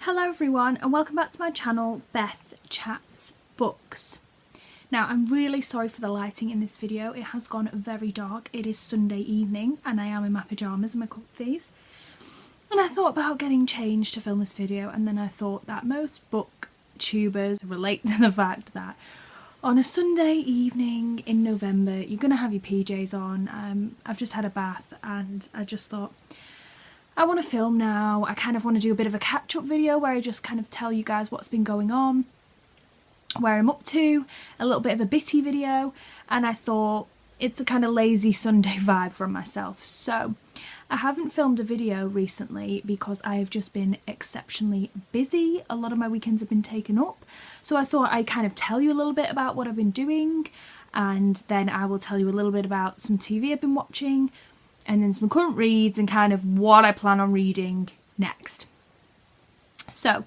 Hello everyone and welcome back to my channel, BethChatsBooks. Now I'm really sorry for the lighting in this video, it has gone very dark. It is Sunday evening and I am in my pyjamas and my comfies. And I thought about getting changed to film this video, and then I thought that most booktubers relate to the fact that on a Sunday evening in November you're going to have your PJs on. I've just had a bath and I just thought I want to film now. I kind of want to do a bit of a catch-up video where I just kind of tell you guys what's been going on, where I'm up to, a little bit of a bitty video, and I thought it's a kind of lazy Sunday vibe from myself. So I haven't filmed a video recently because I have just been exceptionally busy. A lot of my weekends have been taken up. So I thought I'd kind of tell you a little bit about what I've been doing, and then I will tell you a little bit about some TV I've been watching, and then some current reads and kind of what I plan on reading next. So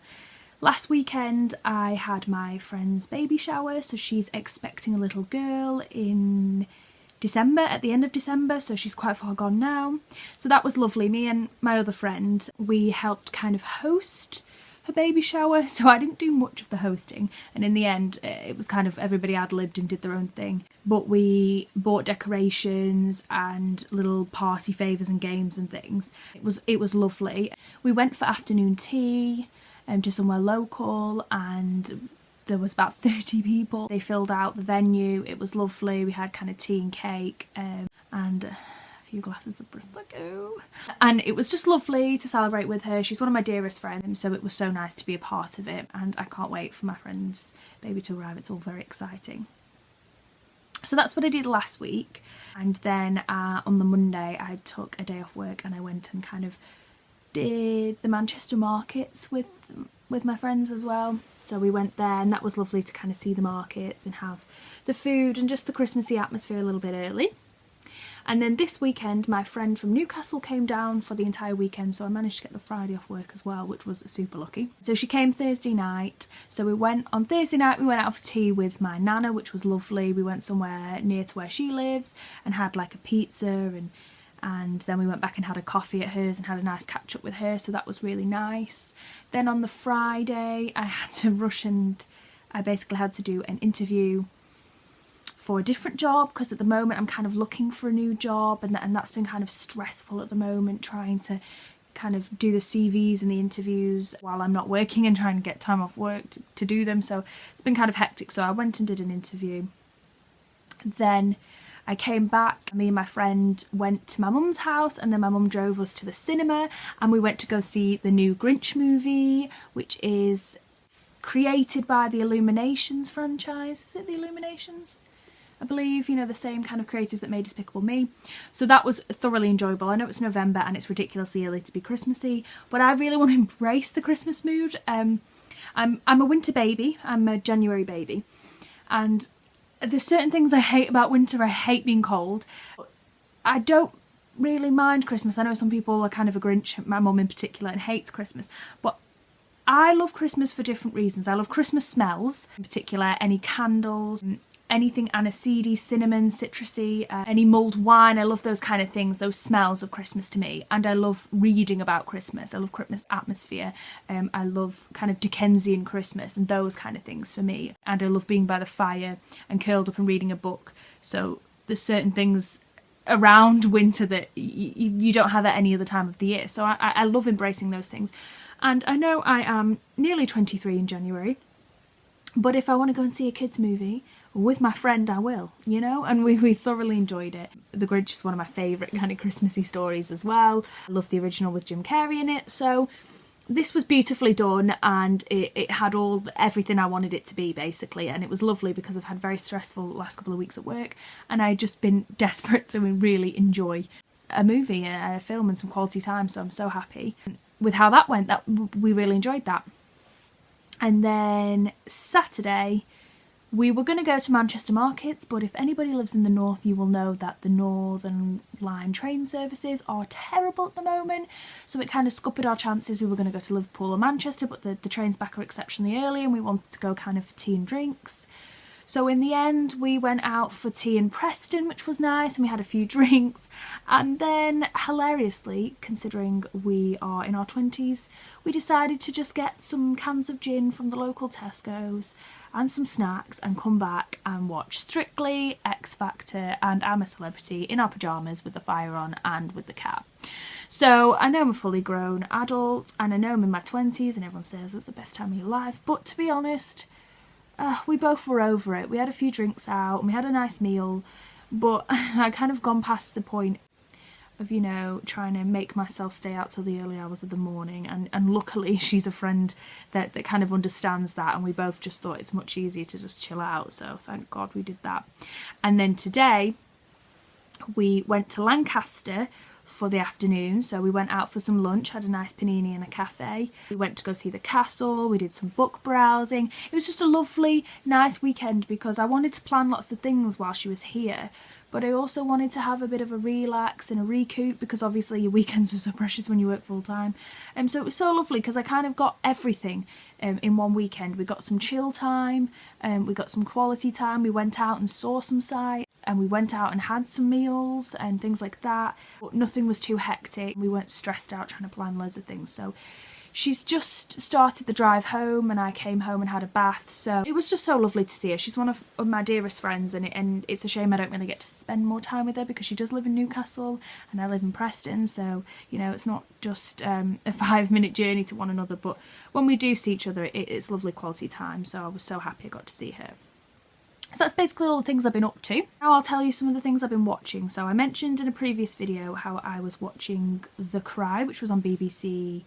last weekend I had my friend's baby shower, so she's expecting a little girl in December, at the end of December, so she's quite far gone now. So that was lovely. Me and my other friend, we helped kind of host her baby shower, so I didn't do much of the hosting, and in the end it was kind of everybody ad-libbed and did their own thing. But we bought decorations and little party favours and games and things. It was lovely. We went for afternoon tea to somewhere local, and there was about 30 people. They filled out the venue. It was lovely. We had kind of tea and cake and a few glasses of Prosecco. And it was just lovely to celebrate with her. She's one of my dearest friends, so it was so nice to be a part of it, and I can't wait for my friend's baby to arrive. It's all very exciting. So that's what I did last week, and then on the Monday I took a day off work and I went and kind of did the Manchester markets with my friends as well. So we went there and that was lovely to kind of see the markets and have the food and just the Christmassy atmosphere a little bit early. And then this weekend my friend from Newcastle came down for the entire weekend, so I managed to get the Friday off work as well, which was super lucky. So she came Thursday night, so we went on Thursday night, we went out for tea with my nana, which was lovely. We went somewhere near to where she lives and had like a pizza, and then we went back and had a coffee at hers and had a nice catch up with her, so that was really nice. Then on the Friday I had to rush and I basically had to do an interview for a different job, because at the moment I'm kind of looking for a new job, and that's been kind of stressful at the moment, trying to kind of do the CVs and the interviews while I'm not working and trying to get time off work to do them, so it's been kind of hectic. So I went and did an interview. Then I came back, me and my friend went to my mum's house, and then my mum drove us to the cinema and we went to go see the new Grinch movie, which is created by the Illuminations franchise. Is it the Illuminations? I believe, you know, the same kind of creators that made Despicable Me. So that was thoroughly enjoyable. I know it's November and it's ridiculously early to be Christmassy, but I really want to embrace the Christmas mood. I'm a winter baby, I'm a January baby, and there's certain things I hate about winter. I hate being cold. I don't really mind Christmas. I know some people are kind of a Grinch, my mum in particular, and hates Christmas, but I love Christmas for different reasons. I love Christmas smells, in particular any candles, anything aniseedy, cinnamon, citrusy, any mulled wine. I love those kind of things, those smells of Christmas to me. And I love reading about Christmas. I love Christmas atmosphere. I love kind of Dickensian Christmas and those kind of things for me. And I love being by the fire and curled up and reading a book. So there's certain things around winter that you don't have at any other time of the year. So I love embracing those things. And I know I am nearly 23 in January, but if I want to go and see a kids movie with my friend, I will, you know, and we thoroughly enjoyed it. The Grinch is one of my favourite kind of Christmassy stories as well. I love the original with Jim Carrey in it, so this was beautifully done, and it had everything I wanted it to be basically, and it was lovely because I've had very stressful last couple of weeks at work and I'd just been desperate to really enjoy a movie and a film and some quality time, so I'm so happy with how that went. That we really enjoyed that. And then Saturday we were going to go to Manchester markets, but if anybody lives in the north you will know that the Northern Line train services are terrible at the moment, so it kind of scuppered our chances. We were going to go to Liverpool or Manchester, but the trains back are exceptionally early and we wanted to go kind of for tea and drinks. So in the end we went out for tea in Preston, which was nice, and we had a few drinks, and then hilariously, considering we are in our 20s, we decided to just get some cans of gin from the local Tesco's and some snacks and come back and watch Strictly, X Factor and I'm a Celebrity in our pyjamas with the fire on and with the cat. So I know I'm a fully grown adult and I know I'm in my 20s and everyone says it's the best time of your life, but to be honest, we both were over it. We had a few drinks out and we had a nice meal, but I kind of gone past the point of, you know, trying to make myself stay out till the early hours of the morning, and luckily she's a friend that kind of understands that, and we both just thought it's much easier to just chill out, so thank God we did that. And then today we went to Lancaster for the afternoon, so we went out for some lunch, had a nice panini in a cafe. We went to go see the castle, we did some book browsing. It was just a lovely, nice weekend because I wanted to plan lots of things while she was here, but I also wanted to have a bit of a relax and a recoup because obviously your weekends are so precious when you work full time. So it was so lovely because I kind of got everything in one weekend. We got some chill time, we got some quality time, we went out and saw some sights, and we went out and had some meals and things like that. But nothing was too hectic. We weren't stressed out trying to plan loads of things. So she's just started the drive home and I came home and had a bath, so it was just so lovely to see her. She's one of my dearest friends, and it's a shame I don't really get to spend more time with her because she does live in Newcastle and I live in Preston, so you know it's not just a 5-minute journey to one another, but when we do see each other it's lovely quality time, so I was so happy I got to see her. So that's basically all the things I've been up to. Now I'll tell you some of the things I've been watching. So I mentioned in a previous video how I was watching The Cry, which was on BBC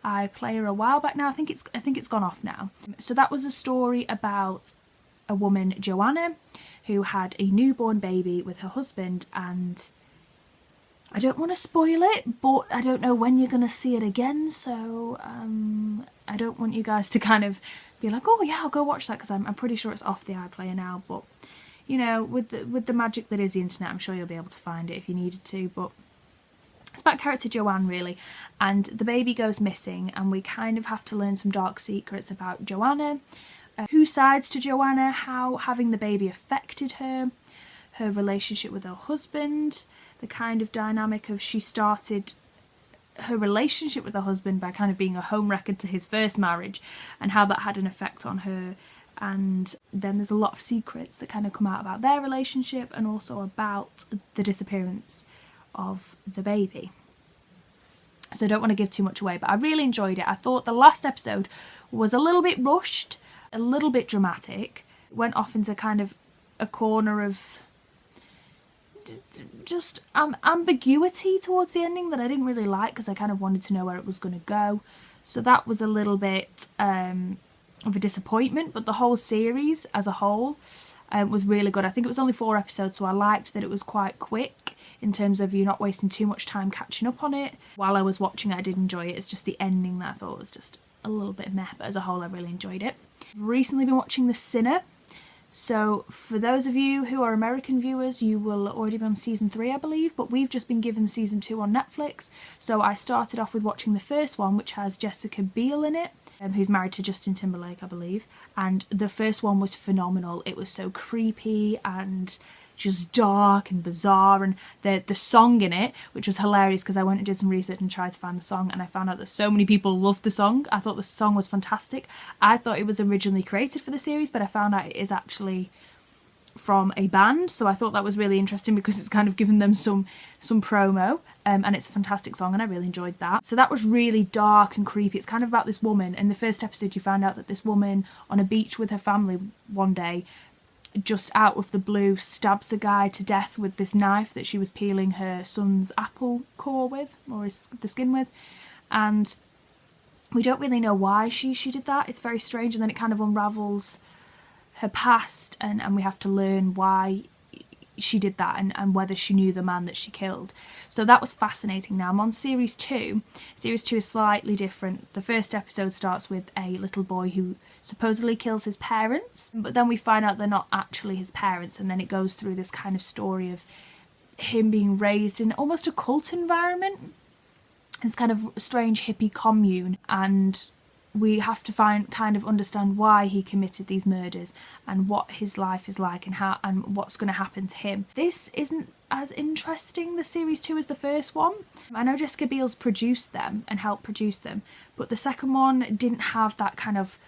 iPlayer a while back now. I think it's gone off now. So that was a story about a woman, Joanna, who had a newborn baby with her husband, and I don't want to spoil it, but I don't know when you're going to see it again, so I don't want you guys to kind of be like, oh yeah, I'll go watch that, because I'm pretty sure it's off the iPlayer now, but you know, with the magic that is the internet, I'm sure you'll be able to find it if you needed to. But it's about character Joanne really, and the baby goes missing and we kind of have to learn some dark secrets about Joanna, whose sides to Joanna, how having the baby affected her, her relationship with her husband, the kind of dynamic of she started her relationship with her husband by kind of being a homewrecker to his first marriage and how that had an effect on her. And then there's a lot of secrets that kind of come out about their relationship and also about the disappearance of the baby. So I don't want to give too much away, but I really enjoyed it. I thought the last episode was a little bit rushed, a little bit dramatic. It went off into kind of a corner of just ambiguity towards the ending that I didn't really like, because I kind of wanted to know where it was going to go. So that was a little bit of a disappointment, but the whole series as a whole was really good. I think it was only 4 episodes, so I liked that it was quite quick in terms of you not wasting too much time catching up on it. While I was watching it, I did enjoy it. It's just the ending that I thought was just a little bit meh, but as a whole I really enjoyed it. I've recently been watching The Sinner. So for those of you who are American viewers, you will already be on season 3, I believe, but we've just been given season 2 on Netflix. So I started off with watching the first one, which has Jessica Biel in it, who's married to Justin Timberlake, I believe. And the first one was phenomenal. It was so creepy and just dark and bizarre, and the song in it, which was hilarious because I went and did some research and tried to find the song, and I found out that so many people loved the song. I thought the song was fantastic. I thought it was originally created for the series, but I found out it is actually from a band, so I thought that was really interesting because it's kind of given them some promo, and it's a fantastic song and I really enjoyed that. So that was really dark and creepy. It's kind of about this woman. In the first episode you found out that this woman on a beach with her family one day, just out of the blue, stabs a guy to death with this knife that she was peeling her son's apple core with, or the skin with, and we don't really know why she did that. It's very strange, and then it kind of unravels her past, and we have to learn why she did that and whether she knew the man that she killed. So that was fascinating. Now I'm on series 2. Series 2 is slightly different. The first episode starts with a little boy who supposedly kills his parents, but then we find out they're not actually his parents, and then it goes through this kind of story of him being raised in almost a cult environment, this kind of strange hippie commune, and we have to kind of understand why he committed these murders and what his life is like and how and what's going to happen to him. This isn't as interesting, the series 2, as the first one. I know Jessica Biel's produced them and helped produce them, but the second one didn't have that kind of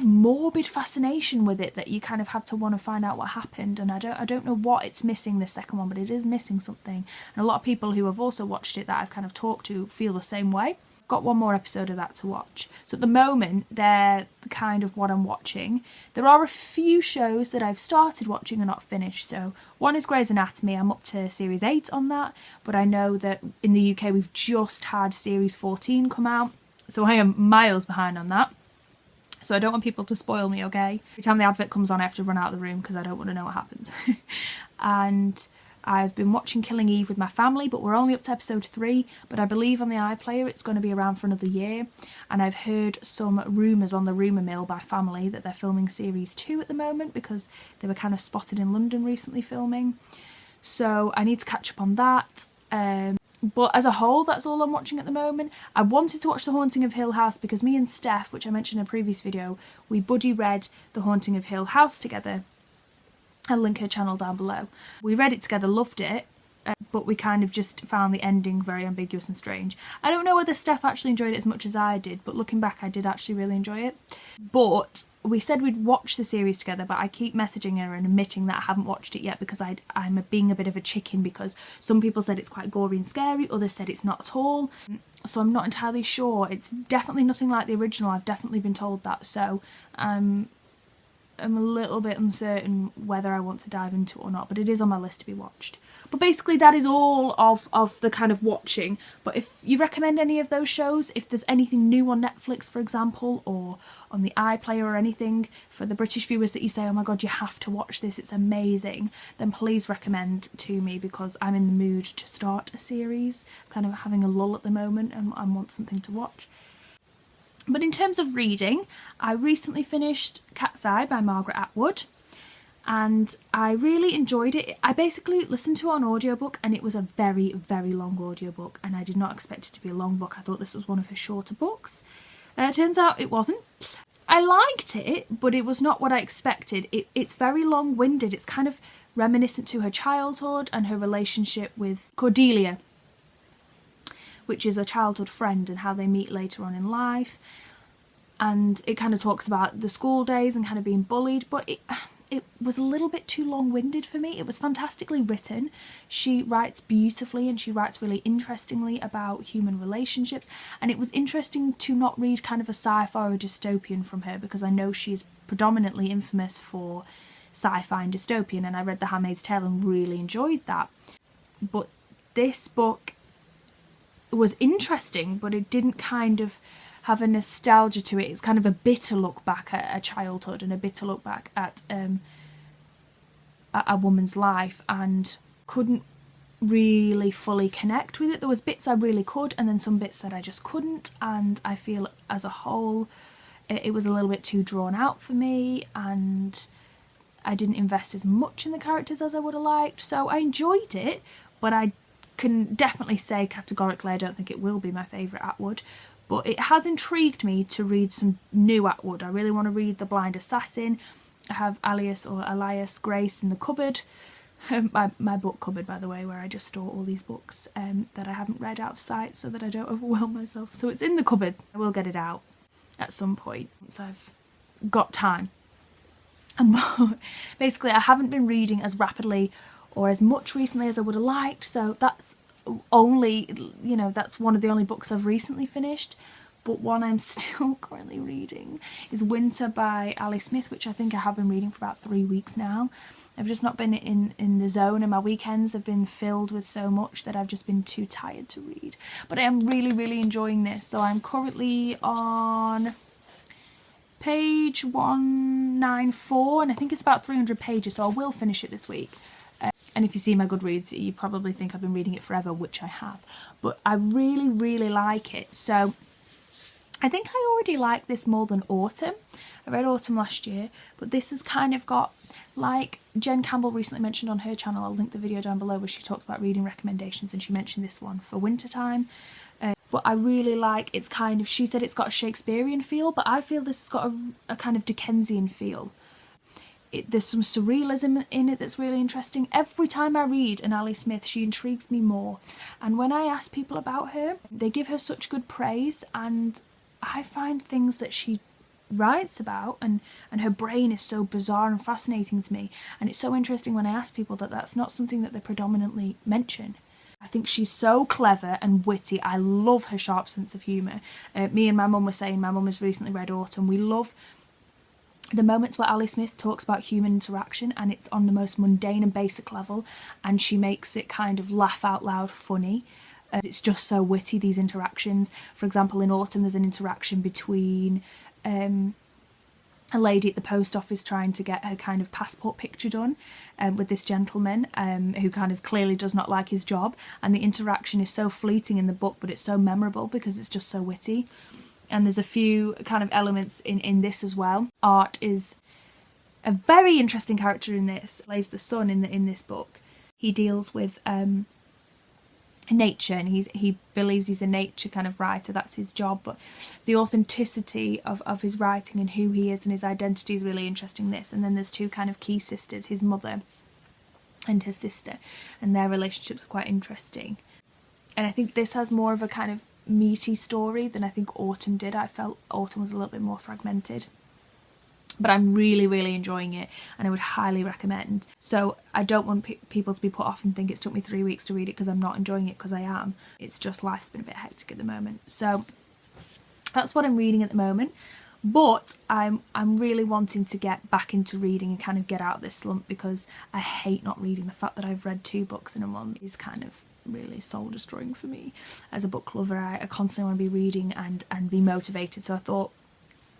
morbid fascination with it that you kind of have to want to find out what happened. And I don't know what it's missing, the second one, but it is missing something. And a lot of people who have also watched it that I've kind of talked to feel the same way. Got one more episode of that to watch. So at the moment, they're kind of what I'm watching. There are a few shows that I've started watching and not finished. So one is Grey's Anatomy. I'm up to series 8 on that, but I know that in the UK we've just had series 14 come out, so I am miles behind on that. So I don't want people to spoil me, okay? Every time the advert comes on I have to run out of the room because I don't want to know what happens. And I've been watching Killing Eve with my family, but we're only up to episode 3, but I believe on the iPlayer it's going to be around for another year. And I've heard some rumours on the rumour mill by family that they're filming series 2 at the moment because they were kind of spotted in London recently filming. So I need to catch up on that. But as a whole, that's all I'm watching at the moment. I wanted to watch The Haunting of Hill House because me and Steph, which I mentioned in a previous video, we buddy read The Haunting of Hill House together. I'll link her channel down below. We read it together, loved it, but we kind of just found the ending very ambiguous and strange. I don't know whether Steph actually enjoyed it as much as I did, but looking back I did actually really enjoy it. But we said we'd watch the series together, but I keep messaging her and admitting that I haven't watched it yet because I'm being a bit of a chicken, because some people said it's quite gory and scary, others said it's not at all. So I'm not entirely sure. It's definitely nothing like the original, I've definitely been told that, so I'm a little bit uncertain whether I want to dive into it or not, but it is on my list to be watched. But basically that is all of the kind of watching. But if you recommend any of those shows, if there's anything new on Netflix, for example, or on the iPlayer or anything, for the British viewers that you say, oh my god, you have to watch this, it's amazing, then please recommend to me, because I'm in the mood to start a series. I'm kind of having a lull at the moment and I want something to watch. But in terms of reading, I recently finished Cat's Eye by Margaret Atwood, and I really enjoyed it. I basically listened to it on audiobook, and it was a very, very long audiobook, and I did not expect it to be a long book. I thought this was one of her shorter books. Turns out it wasn't. I liked it, but it was not what I expected. It's very long-winded. It's kind of reminiscent to her childhood and her relationship with Cordelia, which is a childhood friend, and how they meet later on in life. And it kind of talks about the school days and kind of being bullied, but it was a little bit too long-winded for me. It was fantastically written. She writes beautifully and she writes really interestingly about human relationships, and it was interesting to not read kind of a sci-fi or dystopian from her, because I know she's predominantly infamous for sci-fi and dystopian, and I read The Handmaid's Tale and really enjoyed that. But this book was interesting, but it didn't kind of have a nostalgia to it. It's kind of a bitter look back at a childhood and a bitter look back at a woman's life, and couldn't really fully connect with it. There was bits I really could, and then some bits that I just couldn't, and I feel as a whole it was a little bit too drawn out for me, and I didn't invest as much in the characters as I would have liked. So I enjoyed it, but I can definitely say categorically I don't think it will be my favourite Atwood. But it has intrigued me to read some new Atwood. I really want to read The Blind Assassin. I have Elias Grace in the cupboard. My book cupboard, by the way, where I just store all these books that I haven't read out of sight so that I don't overwhelm myself. So it's in the cupboard. I will get it out at some point once I've got time. And basically I haven't been reading as rapidly or as much recently as I would have liked, so that's only, you know, that's one of the only books I've recently finished. But one I'm still currently reading is Winter by Ali Smith, which I think I have been reading for about 3 weeks now. I've just not been in the zone, and my weekends have been filled with so much that I've just been too tired to read. But I am really, really enjoying this. So I'm currently on page 194, and I think it's about 300 pages, so I will finish it this week. And if you see my Goodreads, you probably think I've been reading it forever, which I have. But I really, really like it. So I think I already like this more than Autumn. I read Autumn last year, but this has kind of got, like Jen Campbell recently mentioned on her channel, I'll link the video down below, where she talked about reading recommendations, and she mentioned this one for wintertime. but I really like, it's kind of, she said it's got a Shakespearean feel, but I feel this has got a kind of Dickensian feel. There's some surrealism in it that's really interesting. Every time I read an Ali Smith, she intrigues me more. And when I ask people about her, they give her such good praise, and I find things that she writes about and her brain is so bizarre and fascinating to me. And it's so interesting when I ask people that that's not something that they predominantly mention. I think she's so clever and witty. I love her sharp sense of humour. Me and my mum were saying, my mum has recently read Autumn, we love the moments where Ali Smith talks about human interaction and it's on the most mundane and basic level, and she makes it kind of laugh out loud funny. It's just so witty, these interactions. For example, in Autumn there's an interaction between a lady at the post office trying to get her kind of passport picture done with this gentleman who kind of clearly does not like his job, and the interaction is so fleeting in the book, but it's so memorable because it's just so witty. And there's a few kind of elements in this as well. Art is a very interesting character in this. Plays the son in this book. He deals with nature, and he believes he's a nature kind of writer. That's his job. But the authenticity of his writing and who he is and his identity is really interesting in this. And then there's two kind of key sisters, his mother and her sister, and their relationships are quite interesting. And I think this has more of a kind of meaty story than I think Autumn did. I felt Autumn was a little bit more fragmented, but I'm really enjoying it, and I would highly recommend. So I don't want people to be put off and think it's took me 3 weeks to read it because I'm not enjoying it, because I am. It's just life's been a bit hectic at the moment. So that's what I'm reading at the moment, but I'm really wanting to get back into reading and kind of get out of this slump, because I hate not reading. The fact that I've read 2 books in a month is kind of really soul destroying for me. As a book lover, I constantly want to be reading and be motivated. So I thought,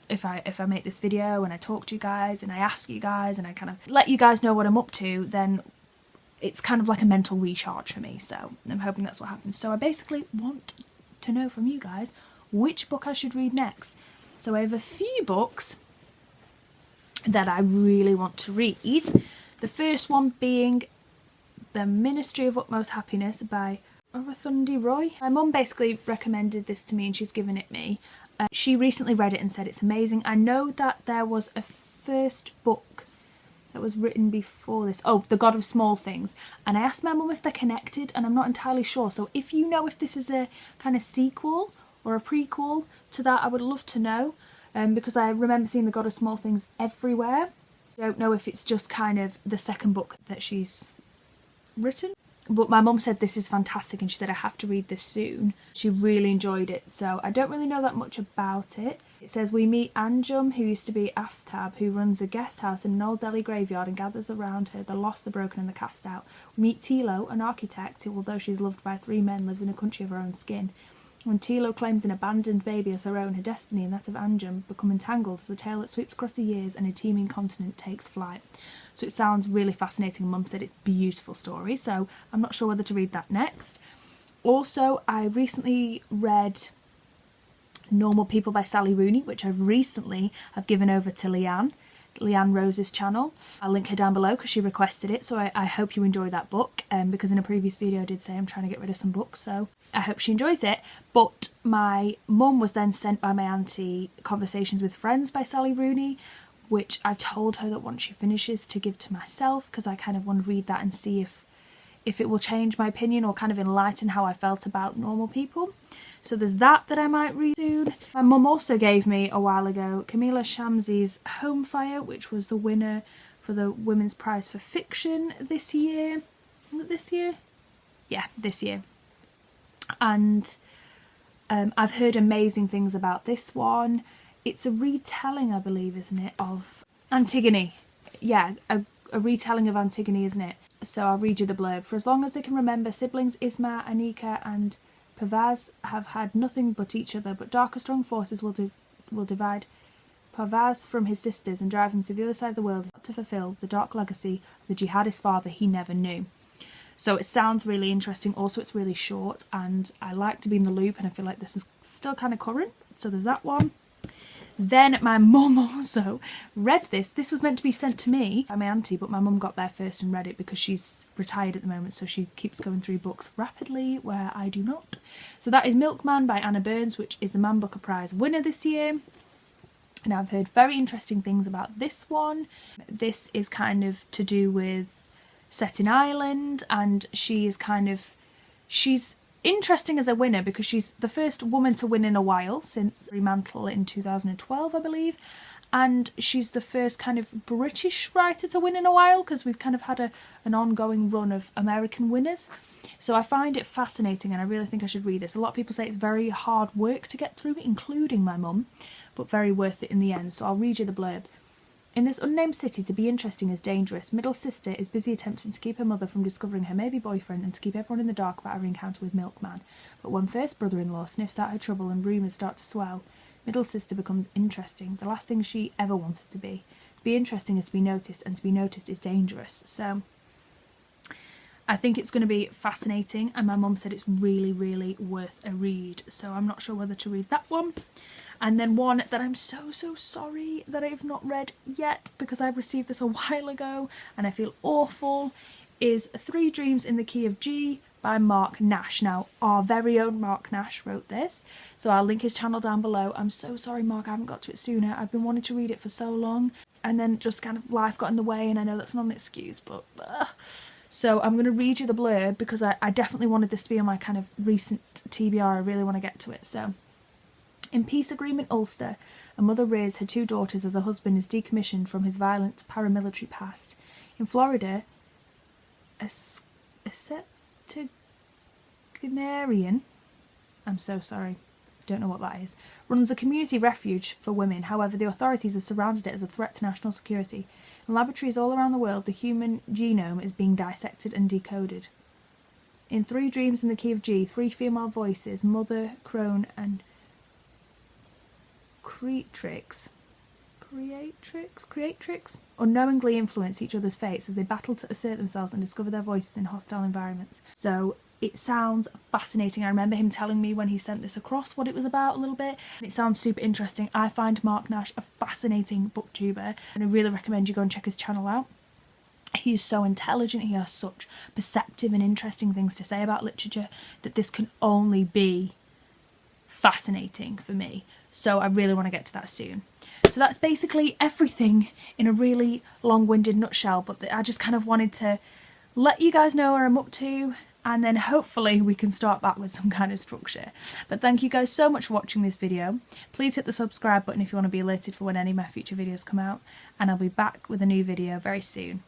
if I make this video and I talk to you guys and I ask you guys and I kind of let you guys know what I'm up to, then it's kind of like a mental recharge for me. So I'm hoping that's what happens. So I basically want to know from you guys which book I should read next. So I have a few books that I really want to read. The first one being The Ministry of Utmost Happiness by Arundhati Roy. My mum basically recommended this to me and she's given it me. She recently read it and said it's amazing. I know that there was a first book that was written before this. Oh, The God of Small Things. And I asked my mum if they're connected, and I'm not entirely sure. So if you know if this is a kind of sequel or a prequel to that, I would love to know. Because I remember seeing The God of Small Things everywhere. I don't know if it's just kind of the second book that she's written. But my mum said this is fantastic, and she said I have to read this soon. She really enjoyed it, so I don't really know that much about it. It says we meet Anjum, who used to be Aftab, who runs a guest house in an old Delhi graveyard and gathers around her the lost, the broken and the cast out. We meet Tilo, an architect who, although she's loved by 3 men, lives in a country of her own skin. When Tilo claims an abandoned baby as her own, her destiny and that of Anjum become entangled as a tale that sweeps across the years and a teeming continent takes flight. So it sounds really fascinating. Mum said it's a beautiful story, so I'm not sure whether to read that next. Also, I recently read Normal People by Sally Rooney, which I recently have given over to Leanne Rose's channel. I'll link her down below because she requested it, so I hope you enjoy that book, because in a previous video I did say I'm trying to get rid of some books, so I hope she enjoys it. But my mum was then sent by my auntie Conversations with Friends by Sally Rooney, which I've told her that once she finishes to give to myself, because I kind of want to read that and see if it will change my opinion or kind of enlighten how I felt about Normal People. So there's that I might read soon. My mum also gave me a while ago Camilla Shamsi's Home Fire, which was the winner for the Women's Prize for Fiction this year. Was it this year? Yeah, this year. And I've heard amazing things about this one. It's a retelling, I believe, isn't it, of Antigone. Yeah, a retelling of Antigone, isn't it? So I'll read you the blurb. For as long as they can remember, siblings Isma, Anika and Pavaz have had nothing but each other, but darker strong forces will divide Pavaz from his sisters and drive him to the other side of the world to fulfill the dark legacy of the jihadist father he never knew. So it sounds really interesting. Also, it's really short, and I like to be in the loop, and I feel like this is still kind of current. So there's that one. Then my mum also read this. This was meant to be sent to me by my auntie, but my mum got there first and read it because she's retired at the moment, so she keeps going through books rapidly, where I do not. So that is Milkman by Anna Burns, which is the Man Booker Prize winner this year. And I've heard very interesting things about this one. This is kind of to do with set in Ireland, and she's interesting as a winner because she's the first woman to win in a while since Mantle in 2012, I believe, and she's the first kind of British writer to win in a while because we've kind of had an ongoing run of American winners. So I find it fascinating and I really think I should read this. A lot of people say it's very hard work to get through, including my mum, but very worth it in the end, so I'll read you the blurb. In this unnamed city, to be interesting is dangerous. Middle sister is busy attempting to keep her mother from discovering her maybe boyfriend and to keep everyone in the dark about her encounter with Milkman. But when first brother-in-law sniffs out her trouble and rumours start to swell, middle sister becomes interesting, the last thing she ever wanted to be. To be interesting is to be noticed, and to be noticed is dangerous. So I think it's going to be fascinating, and my mum said it's really, really worth a read. So I'm not sure whether to read that one. And then one that I'm so sorry that I have not read yet because I've received this a while ago and I feel awful, is 3 Dreams in the Key of G by Mark Nash. Now, our very own Mark Nash wrote this, so I'll link his channel down below. I'm so sorry, Mark, I haven't got to it sooner. I've been wanting to read it for so long, and then just kind of life got in the way, and I know that's not an excuse, but... So I'm going to read you the blurb because I definitely wanted this to be on my kind of recent TBR. I really want to get to it, so... In Peace Agreement Ulster, a mother rears her 2 daughters as her husband is decommissioned from his violent paramilitary past. In Florida, a septuagenarian, I'm so sorry, don't know what that is, runs a community refuge for women. However, the authorities have surrounded it as a threat to national security. In laboratories all around the world, the human genome is being dissected and decoded. In 3 Dreams in the Key of G, 3 female voices, Mother, Crone and Creatrix, unknowingly influence each other's fates as they battle to assert themselves and discover their voices in hostile environments. So it sounds fascinating. I remember him telling me when he sent this across what it was about a little bit. It sounds super interesting. I find Mark Nash a fascinating booktuber and I really recommend you go and check his channel out. He is so intelligent, he has such perceptive and interesting things to say about literature that this can only be fascinating for me. So I really want to get to that soon. So that's basically everything in a really long-winded nutshell, but I just kind of wanted to let you guys know where I'm up to, and then hopefully we can start back with some kind of structure. But thank you guys so much for watching this video. Please hit the subscribe button if you want to be alerted for when any of my future videos come out, and I'll be back with a new video very soon.